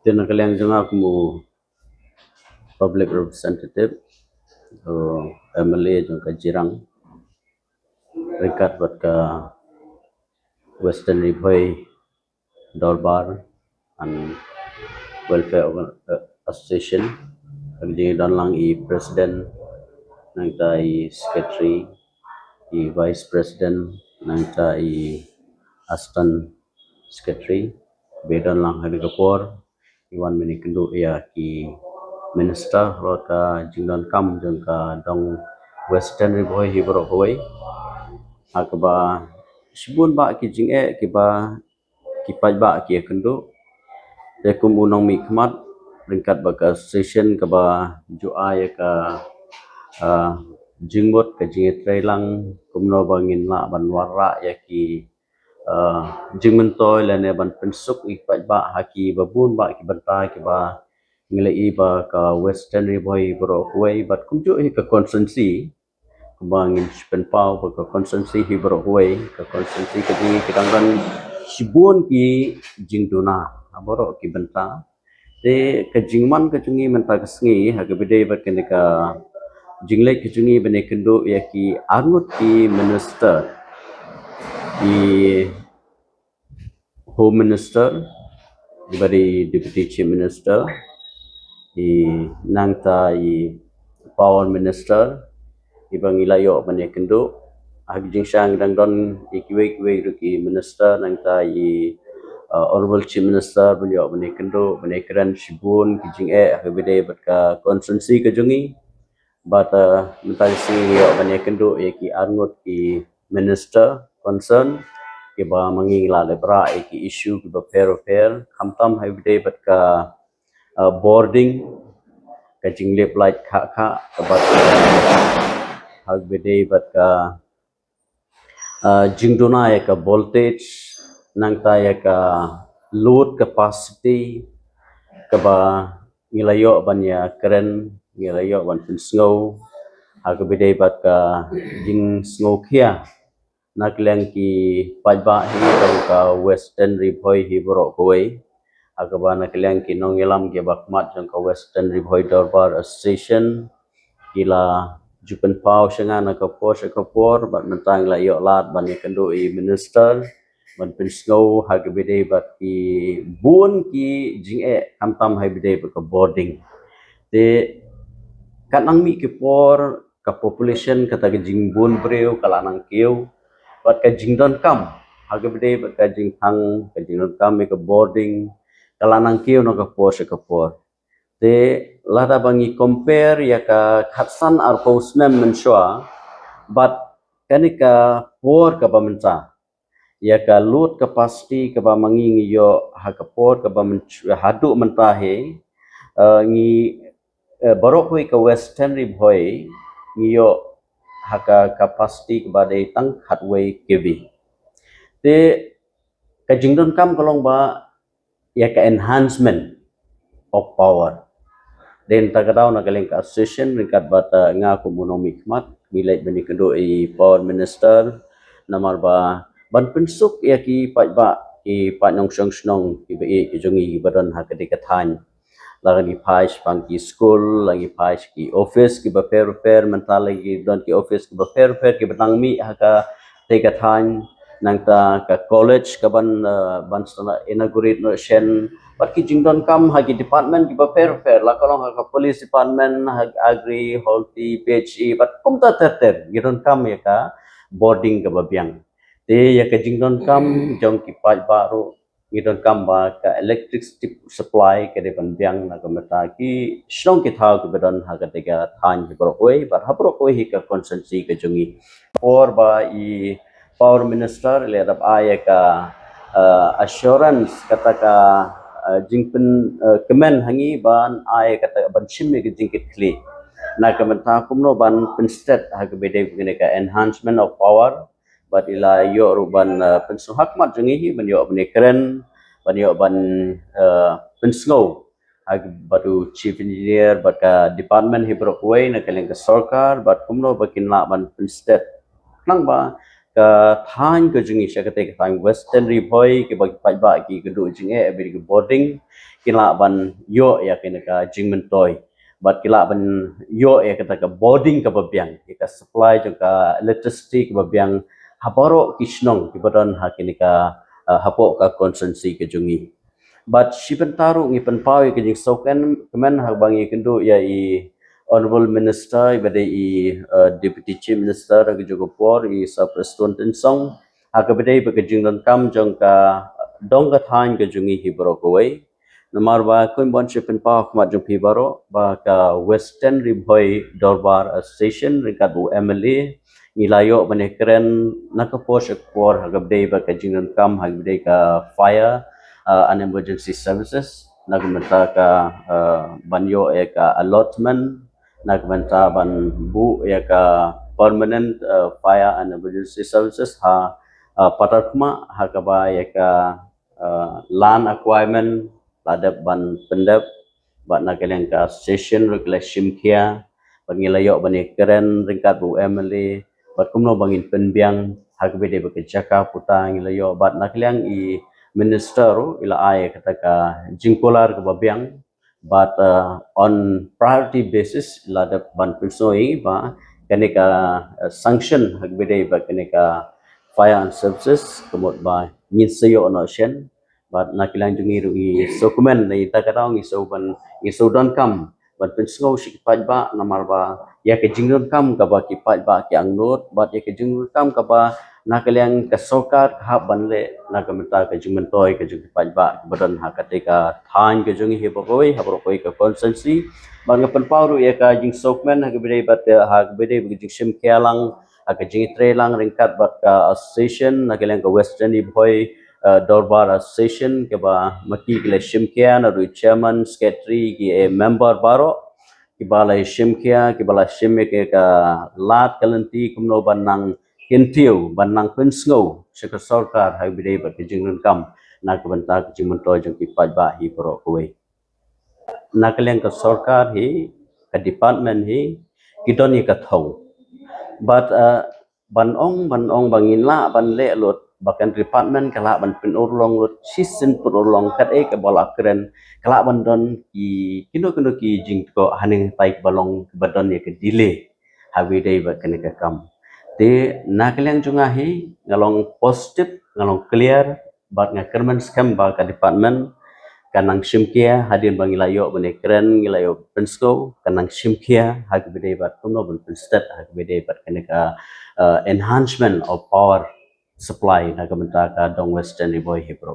tinagalang janga kumu public representative o MLA jangka jirang rekat buat ka Western Riboy Dorbar and Welfare Association di dan lang i president nang i secretary i vice president nang i assistant secretary bedan lang hari kapor iwan menikendu ia ki minister rota jingdan kam jangka dong Western Riboy hibro hoy akaba sibun ba ki jinge ki ba ki ba ki kendu rekum unang mikmat ringkat baka session ka ba jua ya ka jingbot ka jinge trailang kumno bangin la ban warra ya ki jingmentoy lene ban pensuk ipat ba haki babun ba ki bantai ki ba ngilai ba ka Western Riboy bro huai bat kumju ka constituency kubangin penpau ka constituency hibro huai ka constituency ka jingi kitangran sibun ki jingduna aboro ki benta te ka jingman ka jungi menta kesngi ha ka bidai bat ka jinglek ka jungi bene kendo ya ki angut ki minister di home minister dibari deputy chief minister di nangta i power minister ibang ilayo bane kendo hagjing sang dang don ikiwe ruki minister nangta i honorable chief minister beliau bane kendo bane kran sibun kijing habide bat ka constituency ka jungi but mental si bane kendo ki angut ki minister concern ke ba mangila lebra ki issue ke ba fair khamtam habide bat ka boarding ka jinglep light kha bat habide bat ka jingdona ya ka voltage nangta ya ka load capacity kaba ngilayo banya keren ngilayo ban snow habide bat ka jing snow khia nakleng ki pajba hi ka Western Riboy hibro koi agaba nakleng ki nongilam ke bakmat jang ka Western Riboy Dorbar Association kila jupen pau sanga na kapor bat mentang la yo lat ban kendo i minister ban pinsgo habide bat ki bun ki jinge kamtam habide bat ka boarding te kanang mi ki por ka population kata ke jingbun breu kalanang kiu bat ka jingdon kam habide bat ka jingthang ka jingdon kam ka boarding kalanang kiu no ka por te lada bangi compare ya ka khatsan ar postmem mensua but kanika por ka bamenca ya ka load capacity ka ba mangi yo ha ka por ka ba hadu mentahe ngi barokoi ka Western Riboy ngiyo haka capacity ka ba de tang khatway kevi te ka jingdon kam kolong ba ya ka enhancement of power den tagadao nagaling ka association ringkat bata nga kumunong mikmat milay bani kendo i power minister namar ba ban pensuk ya ki ba i panong snong ki ba i jungi badan ha kadikathan lagi pais pangki school lagi pais ki office ki ba fair mental lagi don ki office ki ba fair ki batang mi ha ka tikathan nangta ka college ka ban sana inaugurate no shen but ki jingdon kam hagi department ki ba fair la kalong ha police department hag agri holti PHE but kumta ter gidon kam ya ka boarding ka babyang te ya ka jingdon kam jong ki paj baru gidon kam ba ka electricity supply ka de banbyang na ka mata ki shlong ki thau ki bedon ha ka tega than ki bro oi but ha bro oi hi ka consensus ka jungi or ba I power minister le dab aya ka assurance kata ka jingpen kemen hangi ban ai kata ban chimmi ke jingkit kli na kamenta kumno ban penstet ha ke bede begini ka enhancement of power but ila yo ruban pensu hakmat jungi hi ban yo bani keren ban yo ban pensgo ha batu chief engineer bat ka department hi brok way na kaleng ka sarkar bat kumno bakin la ban penstet nang ba ka than ke jungi syakate ka tang western riboy ke bagi pai ba ki kedu jinge abi ke boarding kila ban yo ya ke ka jingmen toy but kila ban yo ya kata ka boarding ka babyang ka supply jong ka electricity ka babyang haporo kisnong ki badon ha ke ka hapo ka konsensi ke jungi but shiban taru ngi pen pau ke jing soken kemen ha bangi kendu ya i Honorable Minister, ibada Deputy Chief Minister, ag Jogopor, sa President Insong, agabada ibagajing don kam jong ka dong ka thain ka jungi hibro kawai. Namar ba kun bon shipin pa kma jong hibaro ba ka Western Riboy Dorbar Station ringkat bu MLA ilayo bane keren nakapos akpor agabada ibagajing don kam agabada ka fire and emergency services nagmenta ka banyo ka allotment nagbanta ban bu ya ka permanent fire and emergency services ha patakma ha ka ba ya ka land acquirement ladap ban pendap ba na keleng ka session regulation kia pangilayo bani keren ringkat bu MLA bat kumno bangin penbiang ha ka bede ba jaka putang ilayo bat na keleng I minister ila ay kataka jingkolar ka babiang but on priority basis ladap ban pensoi ba kanika sanction hagbede ba kanika fire and services kemot ba nyin sayo no shen but nakilang jungi rugi dokumen na ita katao ngi so ban ngi so don kam ban penso shi pat ba namar ba ya ke jingron kam ka ba ki pat ba ki angnot but ya ke jingron kam ka ba nakilang kasokat ha banle nakamita ka jingmen toy ka jing pat ba badan ha katika than ka jungi he bokoi ha bokoi ka consensi bang pen pauru ya ka jing sokmen ha gede bat ha gede jing sim kelang ha ka jing trelang ringkat bat ka association nakilang ka western boy Dorbar Association ke ba maki ke shimkia na ru chairman secretary ki member baro ki bala shimkia ki bala shimme ke ka lat kalanti kumno banang kintiu banang pensngo syaka sarkar hai bidai ba ke jingun kam na ke banta ke jimun to jong ki paj ba hi pro kuwe na keleng ka sarkar hi ka department hi kidoni ka thau but ban ong bangin la ban le lot bakan department kala ban pin urlong lot sisin pun urlong kat ke bola keren kala ban don ki kino ki jing ko haning tai balong badon ye ke delay hawi dei ba kan ka kam te nakeleng junga hi ngalong positive ngalong clear bat ngakerman scam ba ka department kanang simkia hadir bangilayo bane keren ngilayo pensko kanang simkia hag bede bat kumno ben penstat hag bede bat kaneka enhancement of power supply na kamenta ka dong western riboy hipro